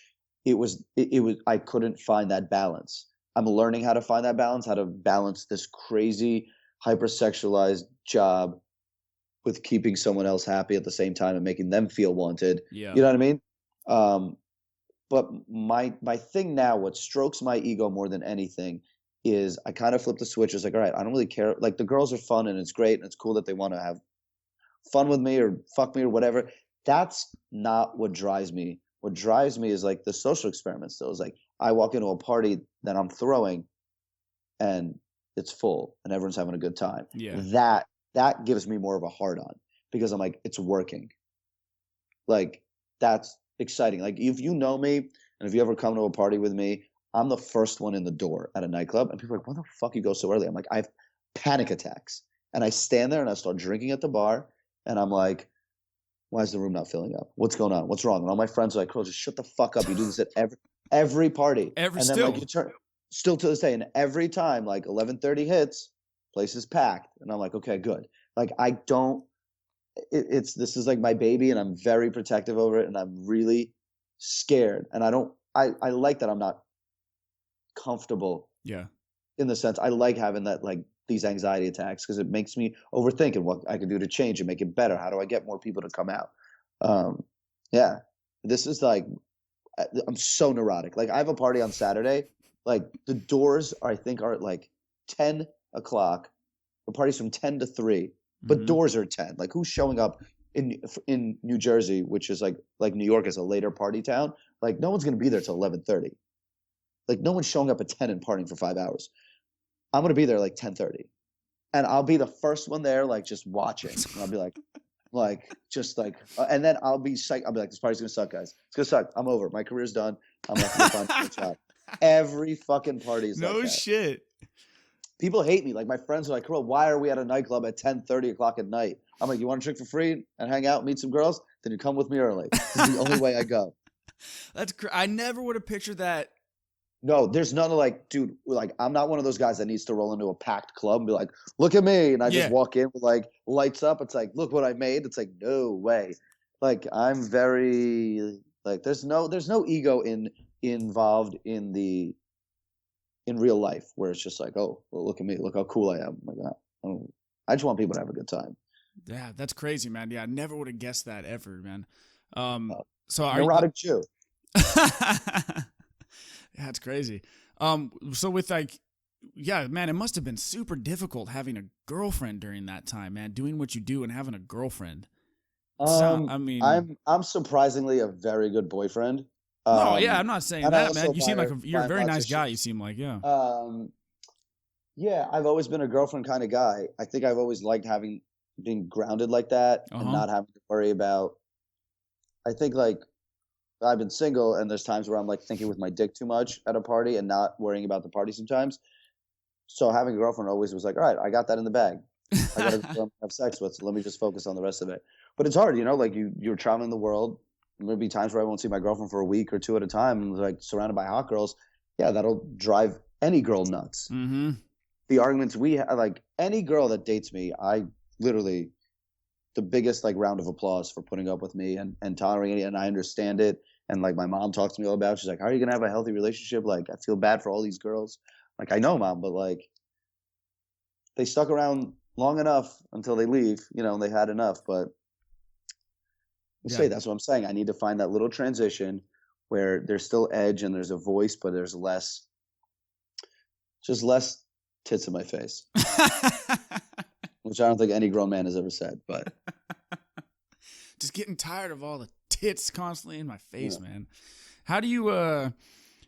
it was I couldn't find that balance. I'm learning how to find that balance, how to balance this crazy hypersexualized job with keeping someone else happy at the same time and making them feel wanted. Yeah. You know what I mean? But my thing now, what strokes my ego more than anything, is I kind of flip the switch. It's like, all right, I don't really care. Like the girls are fun and it's great and it's cool that they want to have fun with me or fuck me or whatever. That's not what drives me. What drives me is like the social experiment still. Is like I walk into a party that I'm throwing and it's full and everyone's having a good time. Yeah. That gives me more of a hard on, because I'm like, it's working. Like that's exciting. Like if you know me and if you ever come to a party with me, I'm the first one in the door at a nightclub, and people are like, why the fuck you go so early? I'm like, I have panic attacks. And I stand there and I start drinking at the bar, and I'm like, why is the room not filling up? What's going on? What's wrong? And all my friends are like, Kirill, just shut the fuck up. You do this at every party. And then still. like you turn still to this day, and every time like 11:30 hits, place is packed. And I'm like, okay, good. Like I don't this is like my baby, and I'm very protective over it, and I'm really scared. And I like that I'm not comfortable. Yeah. In the sense, I like having that, like these anxiety attacks, because it makes me overthink and what I can do to change and make it better. How do I get more people to come out? Yeah, this is like, I'm so neurotic. Like I have a party on Saturday. Like the doors I think are at like 10 o'clock. The party's from 10 to 3, but doors are 10. Like who's showing up in New Jersey, which is like New York is a later party town. Like no one's going to be there till 11:30. Like no one's showing up at 10 and partying for 5 hours. I'm going to be there like 10:30, and I'll be the first one there, like just watching. And I'll be and then I'll be psyched. I'll be like, this party's going to suck, guys. It's going to suck. I'm over. My career's done. I'm not going to find a job. Every fucking party is like that. No shit. People hate me. Like my friends are like, Kirill, why are we at a nightclub at 10:30 o'clock at night? I'm like, you want to drink for free and hang out, meet some girls? Then you come with me early. This is the only way I go. I never would have pictured that No, there's none of like, dude, like I'm not one of those guys that needs to roll into a packed club and be like, look at me. And I just Yeah. walk in with like lights up. It's like, look what I made. It's like, no way. Like I'm very like there's no ego involved in real life where it's just like, oh, well, look at me, look how cool I am. Like I just want people to have a good time. Yeah, that's crazy, man. Yeah, I never would have guessed that ever, man. Um, Uh, so are you, Neurotic Jew. yeah, it's crazy. So with like, yeah, man, it must have been super difficult having a girlfriend during that time, man. Doing what you do and having a girlfriend. I mean, I'm surprisingly a very good boyfriend. no, yeah, I'm not saying And I that, man. also You seem like you're a buy very lots nice of guy. shit. You seem like, yeah. Yeah, I've always been a girlfriend kind of guy. I think I've always liked being grounded like that Uh and huh. not having to worry about. I think like I've been single and there's times where I'm like thinking with my dick too much at a party and not worrying about the party sometimes. So having a girlfriend always was like, all right, I got that in the bag. I got to have sex with, so let me just focus on the rest of it. But it's hard, like you're traveling the world. There'll be times where I won't see my girlfriend for a week or two at a time, and like surrounded by hot girls. Yeah, that'll drive any girl nuts. Mm-hmm. The arguments we have, like any girl that dates me, I literally the biggest like round of applause for putting up with me and tolerating it, and I understand it. And like my mom talks to me all about it. She's like, how are you gonna have a healthy relationship? Like I feel bad for all these girls. Like I know, mom, but like they stuck around long enough until they leave, and they had enough. But we'll Yeah. say that's what I'm saying. I need to find that little transition where there's still edge and there's a voice, but there's just less tits in my face, which I don't think any grown man has ever said. But Just getting tired of all the tits constantly in my face, yeah. man. How do you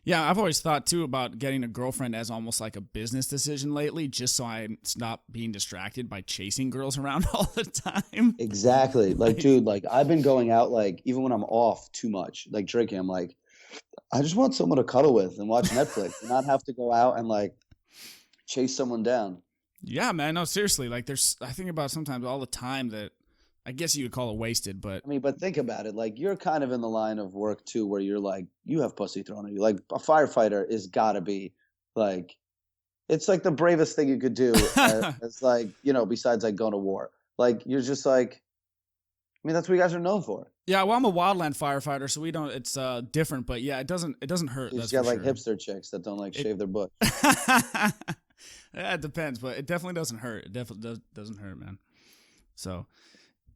yeah, I've always thought too about getting a girlfriend as almost like a business decision lately, just so I stop being distracted by chasing girls around all the time. Exactly. Like, Like, dude, like I've been going out, like even when I'm off too much, like drinking, I'm like, I just want someone to cuddle with and watch Netflix and not have to go out and like chase someone down. yeah, man, no, seriously. Like I think about sometimes all the time that I guess you would call it wasted, but I mean, but think about it. Like you're kind of in the line of work too, where you're like, you have pussy thrown at you. Like a firefighter is gotta be like, it's like the bravest thing you could do as like, besides like going to war. Like you're just like, I mean, that's what you guys are known for. yeah, well, I'm a wildland firefighter, so we don't. It's different, but yeah, it doesn't hurt. You That's just for got like sure. hipster chicks that don't like It, shave their butt. yeah, it depends, but it definitely doesn't hurt. It definitely doesn't hurt, man. So,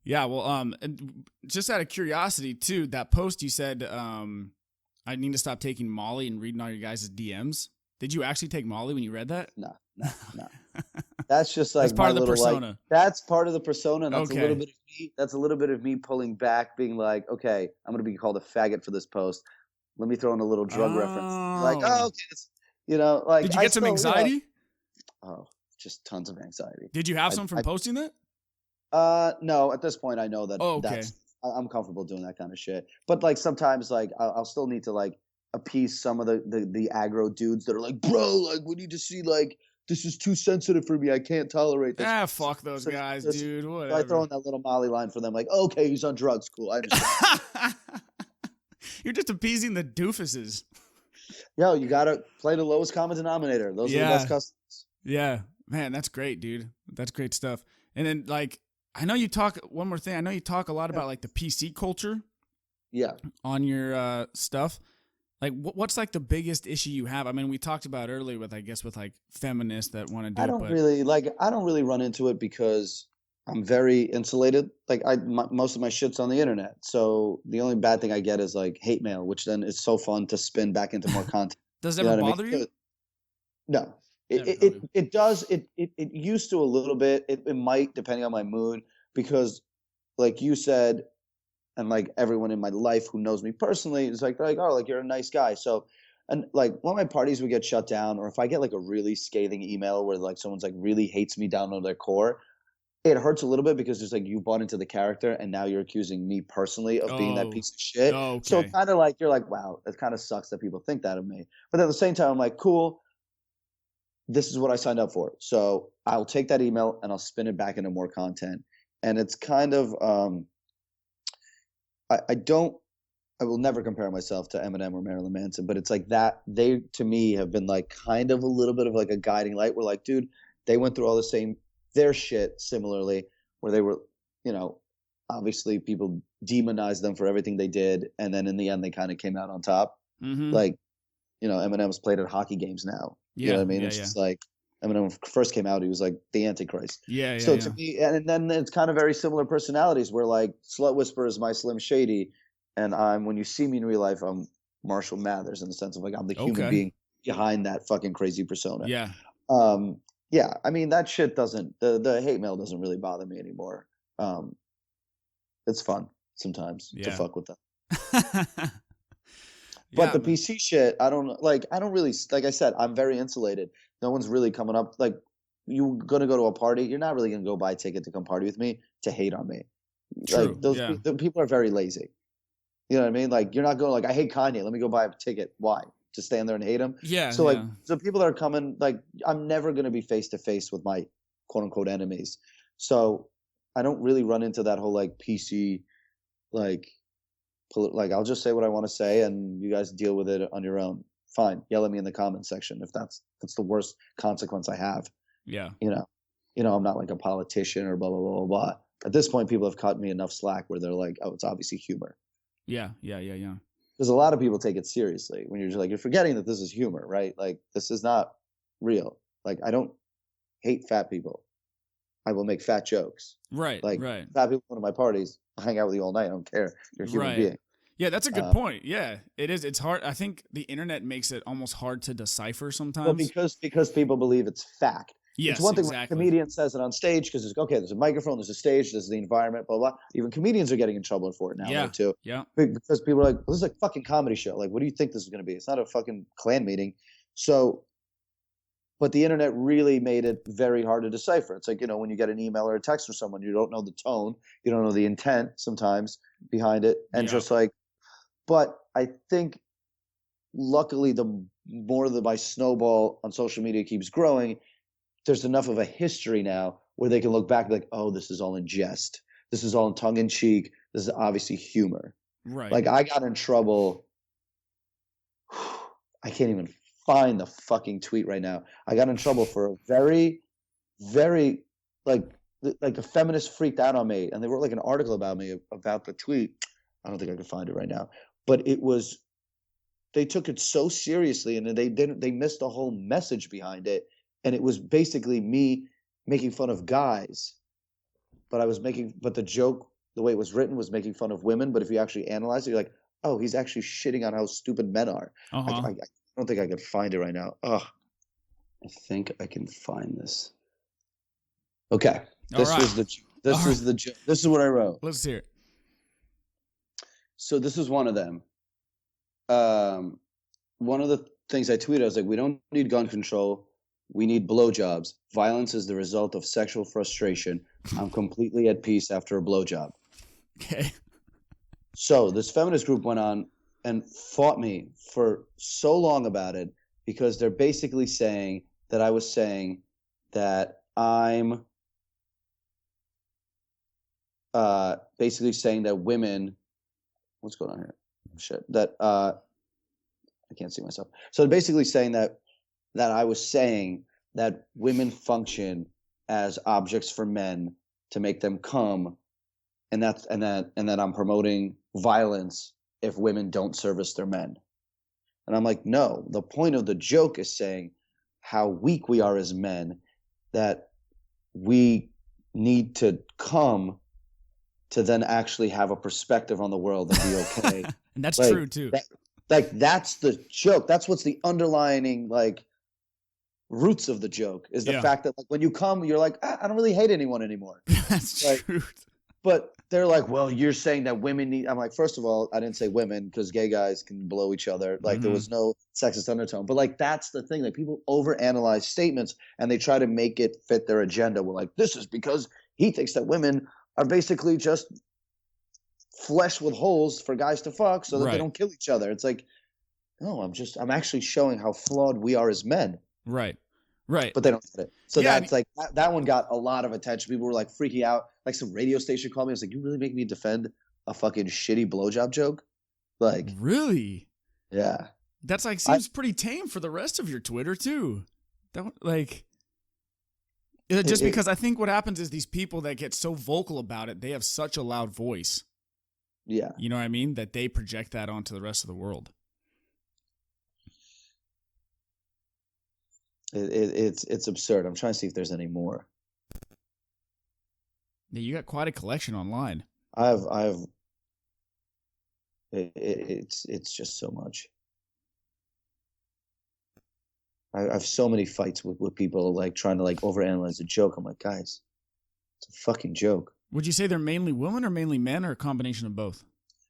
yeah, well, and just out of curiosity too, that post you said, I need to stop taking Molly and reading all your guys' DMs. Did you actually take Molly when you read that? No, no, no. That's just That's like part my of the little like persona. that's part of the persona. And that's a little Okay. bit of me. That's a little bit of me pulling back, being like, okay, I'm gonna be called a faggot for this post. Let me throw in a little drug reference. Like, oh, Oh. okay, like Did you I get some still, anxiety? oh, just tons of anxiety. Did you have I, some from posting that? no, at this point, I know that Oh, okay. I'm comfortable doing that kind of shit. But like sometimes, like I'll still need to like appease some of the aggro dudes that are like, bro, like we need to see like this is too sensitive for me. I can't tolerate this. Ah, fuck those guys, dude. So I throw Whatever. in that little Molly line for them, like, okay, he's on drugs, cool, I understand. You're just appeasing the doofuses. Yo, you gotta play the lowest common denominator. Those are the best Yeah. customers. Yeah. Man, that's great, dude. That's great stuff. And then, like, I know you talk, one more thing. I know you talk a lot about, like, the PC culture Yeah. on your stuff. Like, what's, like, the biggest issue you have? I mean, we talked about earlier with, I guess, with, like, feminists that want to do I it, don't but really I don't really run into it because I'm very insulated. Like most of my shit's on the internet. So the only bad thing I get is like hate mail, which then is so fun to spin back into more content. does it You know ever what I mean? bother you? No. Never. It does it used to a little bit. It might depending on my mood because like you said and like everyone in my life who knows me personally is like oh like you're a nice guy. So and like one of my parties would get shut down or if I get like a really scathing email where like someone's like really hates me down to their core, it hurts a little bit because it's like you bought into the character and now you're accusing me personally of being that Oh, piece of shit. So okay. kind of like you're like, wow, it kind of sucks that people think that of me. But at the same time, I'm like, cool, this is what I signed up for. So I'll take that email and I'll spin it back into more content. And it's kind of I don't I will never compare myself to Eminem or Marilyn Manson, but it's like that they to me have been like kind of a little bit of like a guiding light. We're like, dude, they went through all the same their shit similarly, where they were, you know, obviously people demonized them for everything they did, and then in the end they kind of came out on top. Mm-hmm. Like, you know, Eminem's played at hockey games now. You know what I mean? It's just like Eminem when first came out, he was like the Antichrist. So to me, and then it's kind of very similar personalities where like Slut Whisperer is my Slim Shady, and when you see me in real life, I'm Marshall Mathers in the sense of like I'm the human being behind that fucking crazy persona. Yeah. Yeah, I mean that shit doesn't the hate mail doesn't really bother me anymore. It's fun sometimes to fuck with them. But the PC shit, I don't really, like I said, I'm very insulated. No one's really coming up. Like, you're going to go to a party. You're not really going to go buy a ticket to come party with me to hate on me. True. Like, the people are very lazy. You know what I mean? Like, you're not going like, I hate Kanye. Let me go buy a ticket. Why? To stand there and hate him? Yeah. So, like, so people that are coming, like, I'm never going to be face to face with my quote unquote enemies. So I don't really run into that whole, like, PC, like I'll just say what I want to say and you guys deal with it on your own. Fine. Yell at me in the comment section if that's the worst consequence I have. Yeah. You know, I'm not like a politician or blah, blah, blah, blah, blah. At this point, people have cut me enough slack where they're like, oh, it's obviously humor. Yeah. Because a lot of people take it seriously when you're just like, you're forgetting that this is humor, right? Like, this is not real. Like, I don't hate fat people. I will make fat jokes. Right. Like, right. fat people come to my parties. I hang out with you all night. I don't care. You're a human being. Yeah, that's a good point. Yeah, it is. It's hard. I think the internet makes it almost hard to decipher sometimes. Well, because people believe it's fact. Yes, it's one thing exactly. when a comedian says it on stage because it's okay. There's a microphone. There's a stage. There's the environment. Blah blah. Even comedians are getting in trouble for it now, too. Yeah. Because people are like, well, "This is a fucking comedy show. Like, what do you think this is going to be? It's not a fucking Klan meeting." So, but the internet really made it very hard to decipher. It's like, you know, when you get an email or a text from someone, you don't know the tone, you don't know the intent sometimes behind it, and just like. But I think, luckily, the more that my snowball on social media keeps growing, there's enough of a history now where they can look back and be like, oh, this is all in jest. This is all in tongue in cheek. This is obviously humor. Right. Like, I got in trouble. I can't even find the fucking tweet right now. I got in trouble for a very, very, like a feminist freaked out on me, and they wrote like an article about me about the tweet. I don't think I can find it right now. But they took it so seriously, and they missed the whole message behind it. And it was basically me making fun of guys, but the joke, the way it was written, was making fun of women. But if you actually analyze it, you're like, oh, he's actually shitting on how stupid men are. I don't think I can find it right now. I think I can find this. Okay, this was the joke. This is what I wrote. Let's hear it. So this is one of them. One of the things I tweeted, I was like, we don't need gun control. We need blowjobs. Violence is the result of sexual frustration. I'm completely at peace after a blowjob. Okay. So this feminist group went on and fought me for so long about it because they're basically saying that I was saying that I'm basically saying that women – what's going on here? Shit. That I can't see myself. So basically saying that I was saying that women function as objects for men to make them come, and that I'm promoting violence if women don't service their men. And I'm like, no, the point of the joke is saying how weak we are as men, that we need to come to then actually have a perspective on the world and be okay. And that's true too. That's the joke. That's what's the underlining like roots of the joke is the fact that like when you come, you're like, I don't really hate anyone anymore. That's true. But they're like, well, you're saying that women need. I'm like, first of all, I didn't say women because gay guys can blow each other. Like there was no sexist undertone. But like that's the thing. Like people overanalyze statements and they try to make it fit their agenda. We're like, this is because he thinks that women are basically just flesh with holes for guys to fuck so that they don't kill each other. It's like, no, I'm actually showing how flawed we are as men. Right. But they don't get it. So that's like, that one got a lot of attention. People were like freaking out. Like some radio station called me. I was like, you really make me defend a fucking shitty blowjob joke? Like, Really? yeah. That's like I seems pretty tame for the rest of your Twitter too. Don't like just it because I think what happens is these people that get so vocal about it, they have such a loud voice. yeah. You know what I mean? That they project that onto the rest of the world. It's absurd. I'm trying to see if there's any more. Yeah, you got quite a collection online. I've it's just so much. I have so many fights with people like trying to like overanalyze a joke. I'm like, guys, it's a fucking joke. Would you say they're mainly women or mainly men or a combination of both?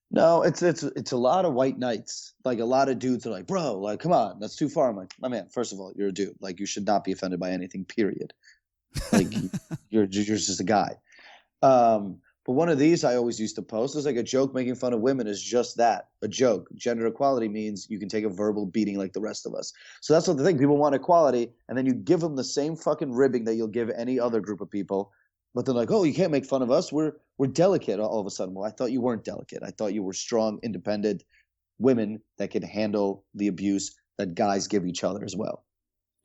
No, it's a lot of white knights. Like a lot of dudes are like, bro, like, come on, that's too far. I'm like, my man, first of all, you're a dude. Like, you should not be offended by anything, period. Like, you're just a guy. But one of these I always used to post is like a joke making fun of women is just that, a joke. Gender equality means you can take a verbal beating like the rest of us. So that's what the thing. People want equality, and then you give them the same fucking ribbing that you'll give any other group of people. But they're like, oh, you can't make fun of us. We're delicate all of a sudden. Well, I thought you weren't delicate. I thought you were strong, independent women that can handle the abuse that guys give each other as well.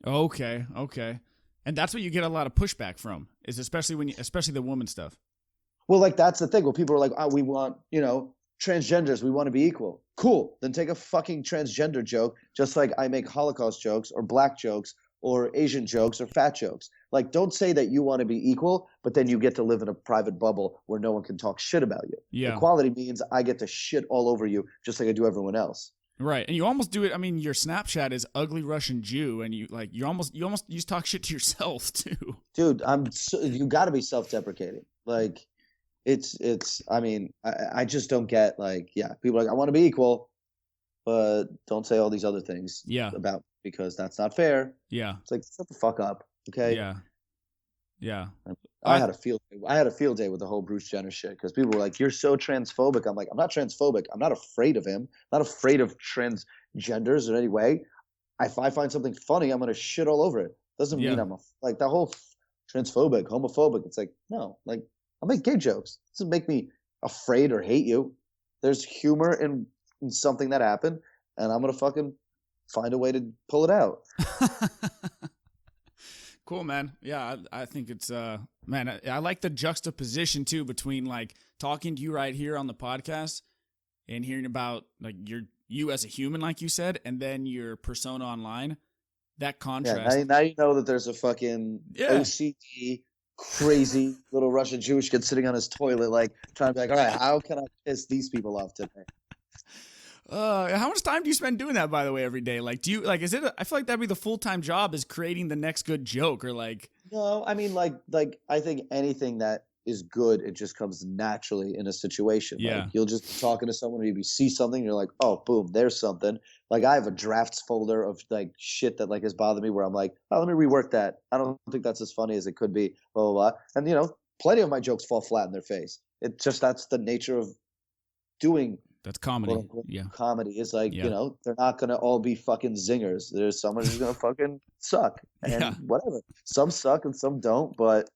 Okay. And that's what you get a lot of pushback from, is especially the woman stuff. Well, like that's the thing. Well, people are like, oh, we want, transgenders. We want to be equal. Cool. Then take a fucking transgender joke, just like I make Holocaust jokes or black jokes or Asian jokes or fat jokes. Like, don't say that you want to be equal, but then you get to live in a private bubble where no one can talk shit about you. Yeah. Equality means I get to shit all over you just like I do everyone else. Right. And you almost do it. I mean, your Snapchat is ugly Russian Jew, and you almost talk shit to yourself too. Dude, you got to be self-deprecating. Like, I mean, I just don't get like, yeah, people are like, I want to be equal, but don't say all these other things about because that's not fair. Yeah. It's like, shut the fuck up. Okay. Yeah. I had a field day with the whole Bruce Jenner shit because people were like, you're so transphobic. I'm like, I'm not transphobic. I'm not afraid of him. I'm not afraid of transgenders in any way. If I find something funny, I'm going to shit all over it. Doesn't mean I'm like the whole transphobic, homophobic. It's like, no, like, I'll make gay jokes. It doesn't make me afraid or hate you. There's humor in something that happened, and I'm gonna fucking find a way to pull it out. Cool, man. Yeah, I think it's man, I like the juxtaposition too between like talking to you right here on the podcast and hearing about like you as a human, like you said, and then your persona online. That contrast. Yeah, now you know that there's a fucking OCD crazy little Russian Jewish kid sitting on his toilet, like trying to be like, all right, how can I piss these people off today? How much time do you spend doing that, by the way, every day? Like, do you like? Is it? I feel like that'd be the full-time job, is creating the next good joke, or like. No, I mean, like I think anything that is good, it just comes naturally in a situation. Yeah. Like you'll just be talking to someone, you see something, you're like, oh, boom, there's something. Like I have a drafts folder of like shit that like has bothered me where I'm like, oh, let me rework that. I don't think that's as funny as it could be, blah, blah, blah. And plenty of my jokes fall flat in their face. It just, that's the nature of doing. That's comedy. Comedy is like, they're not going to all be fucking zingers. There's someone who's going to fucking suck and whatever. Some suck and some don't, but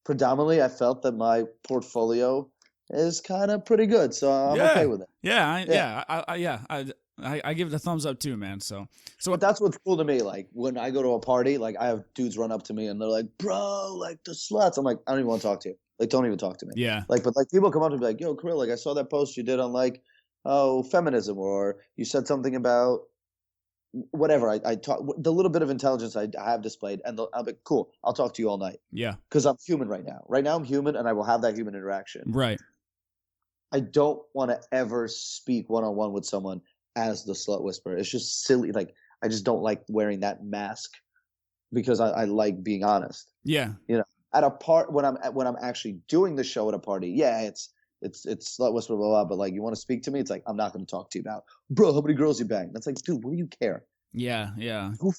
predominantly I felt that my portfolio is kind of pretty good. So I'm okay with it. I give it a thumbs up too, man. So but that's what's cool to me. Like when I go to a party, like I have dudes run up to me and they're like, bro, like the sluts. I'm like, I don't even want to talk to you. Like, don't even talk to me. Yeah. Like, but like people come up to me like, yo, Kirill, like I saw that post you did on like, feminism, or you said something about whatever. I talk the little bit of intelligence I have displayed, and I'll be cool. I'll talk to you all night. Yeah. Because I'm human right now. Right now I'm human, and I will have that human interaction. Right. I don't want to ever speak one-on-one with someone as the slut whisperer. It's just silly. Like I just don't like wearing that mask because I like being honest. Yeah. At a part when I'm actually doing the show at a party, it's slut whisper, blah, blah, but like you want to speak to me, it's like I'm not going to talk to you about, bro, how many girls you banged. That's like, dude, what do you care? Yeah.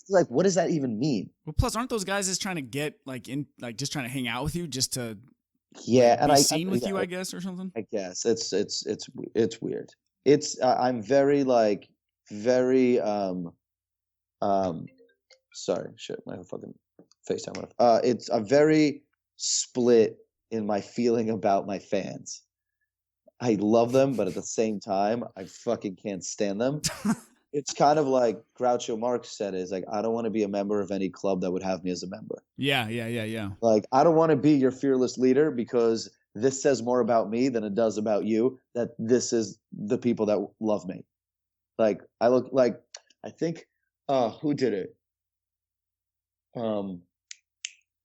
Like, what does that even mean? Well, plus, aren't those guys just trying to get like in, like just trying to hang out with you, just to and be seen with you, I guess, or something? I guess it's weird. I'm very sorry, shit, my fucking FaceTime went off. I'm very split in my feeling about my fans. I love them, but at the same time, I fucking can't stand them. It's kind of like Groucho Marx said, is like, I don't want to be a member of any club that would have me as a member. Yeah. Like, I don't want to be your fearless leader because this says more about me than it does about you, that this is the people that love me. Like, I look like, I think, who did it? Um,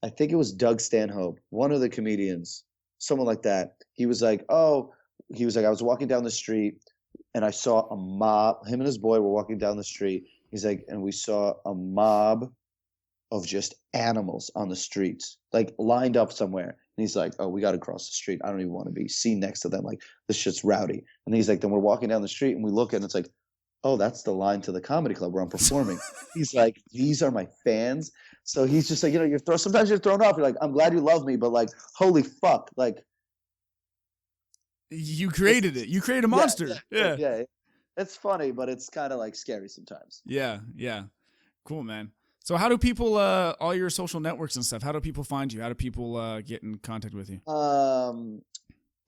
I think it was Doug Stanhope, one of the comedians, someone like that. He was like, I was walking down the street and I saw a mob. Him and his boy were walking down the street. He's like, and we saw a mob of just animals on the streets, like lined up somewhere. And he's like, oh, we got to cross the street. I don't even want to be seen next to them. Like, this shit's rowdy. And he's like, then we're walking down the street and we look and it's like, oh, that's the line to the comedy club where I'm performing. He's like, these are my fans. So he's just like, sometimes you're thrown off. You're like, I'm glad you love me, but like, holy fuck. Like, You created it. You created a monster. Yeah. It's funny, but it's kind of like scary sometimes. Yeah. Cool, man. So how do people, all your social networks and stuff, how do people find you? How do people get in contact with you?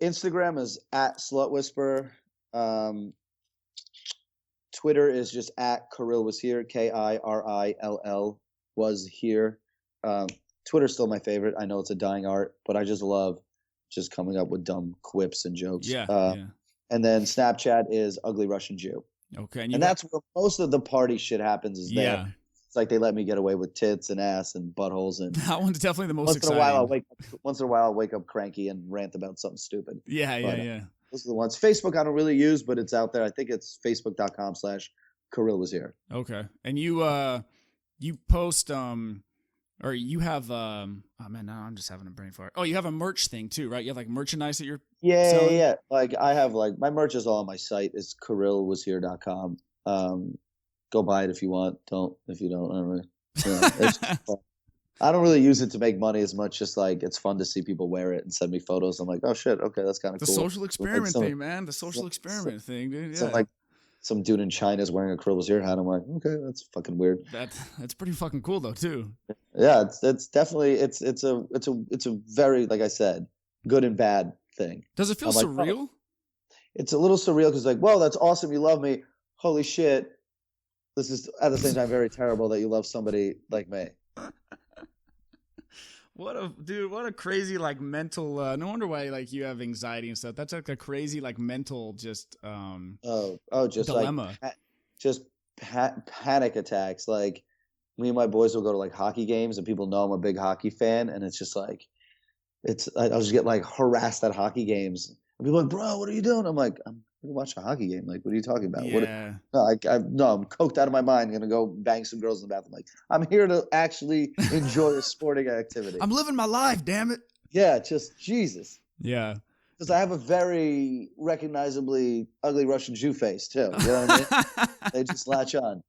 Instagram is at Slut Whisperer. Twitter is just at Kirill was here, Kirill was here. Twitter's still my favorite. I know it's a dying art, but I just love just coming up with dumb quips and jokes. Yeah. And then Snapchat is Ugly Russian Jew. Okay. And that's where most of the party shit happens is there. It's like they let me get away with tits and ass and buttholes, and that one's definitely the most exciting. Once in a while I'll wake up cranky and rant about something stupid. Yeah. Those are the ones. Facebook I don't really use, but it's out there. I think it's facebook.com/Kirill was here. Okay. And you post or you have oh man, now I'm just having a brain fart. Oh, you have a merch thing too, right? You have like merchandise that you're selling? Yeah. Like I have like my merch is all on my site. It's KirillWasHere.com. Go buy it if you want. Don't if you don't. I don't really, it's I don't really use it to make money as much. Just like it's fun to see people wear it and send me photos. I'm like, oh shit, okay, that's kind of cool. The social experiment thing, man. The social experiment thing, dude. Yeah. So like some dude in China is wearing a Kirill was here hat. I'm like, okay, that's fucking weird. That's pretty fucking cool though too. Yeah, it's definitely it's a very, like I said, good and bad thing. Does it feel surreal? Oh, it's a little surreal because like, whoa, that's awesome. You love me. Holy shit. This is at the same time very terrible that you love somebody like me. What a crazy like mental no wonder why like you have anxiety and stuff. That's like a crazy like mental just just dilemma. Like panic attacks. Like me and my boys will go to like hockey games and people know I'm a big hockey fan, and it's just like I'll just get like harassed at hockey games. And people are like, bro, what are you doing? I'm like, I'm gonna watch a hockey game. Like, what are you talking about? Yeah. I'm coked out of my mind. I'm gonna go bang some girls in the bathroom. Like, I'm here to actually enjoy a sporting activity. I'm living my life, damn it. Yeah, just Jesus. Yeah. Because I have a very recognizably ugly Russian Jew face too. You know what I mean? They just latch on.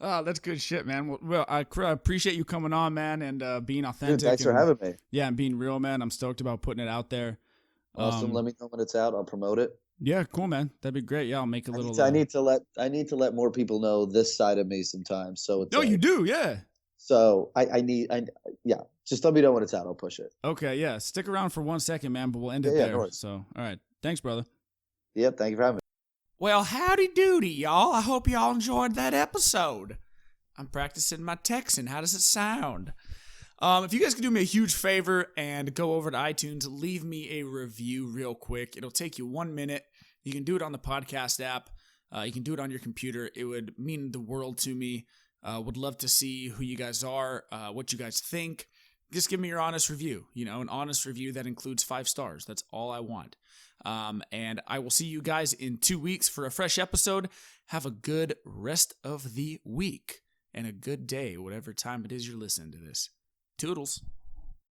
Oh, that's good shit, man. Well, I appreciate you coming on, man, and being authentic. Dude, thanks for having me. Yeah, and being real, man. I'm stoked about putting it out there. Awesome. Let me know when it's out. I'll promote it. Yeah, cool, man. That'd be great. Yeah, I'll make a little. I need to let more people know this side of me sometimes. So it's. No, you do, yeah. So yeah. Just let me know when it's out. I'll push it. Okay, yeah. Stick around for 1 second, man, but we'll end it there. No worries. So, all right. Thanks, brother. Yep. Thank you for having me. Well, howdy doody, y'all. I hope y'all enjoyed that episode. I'm practicing my Texan. How does it sound? If you guys could do me a huge favor and go over to iTunes, leave me a review real quick. It'll take you 1 minute. You can do it on the podcast app. You can do it on your computer. It would mean the world to me. Would love to see who you guys are, what you guys think. Just give me your honest review. An honest review that includes 5 stars. That's all I want. And I will see you guys in 2 weeks for a fresh episode. Have a good rest of the week and a good day, whatever time it is you're listening to this. Toodles.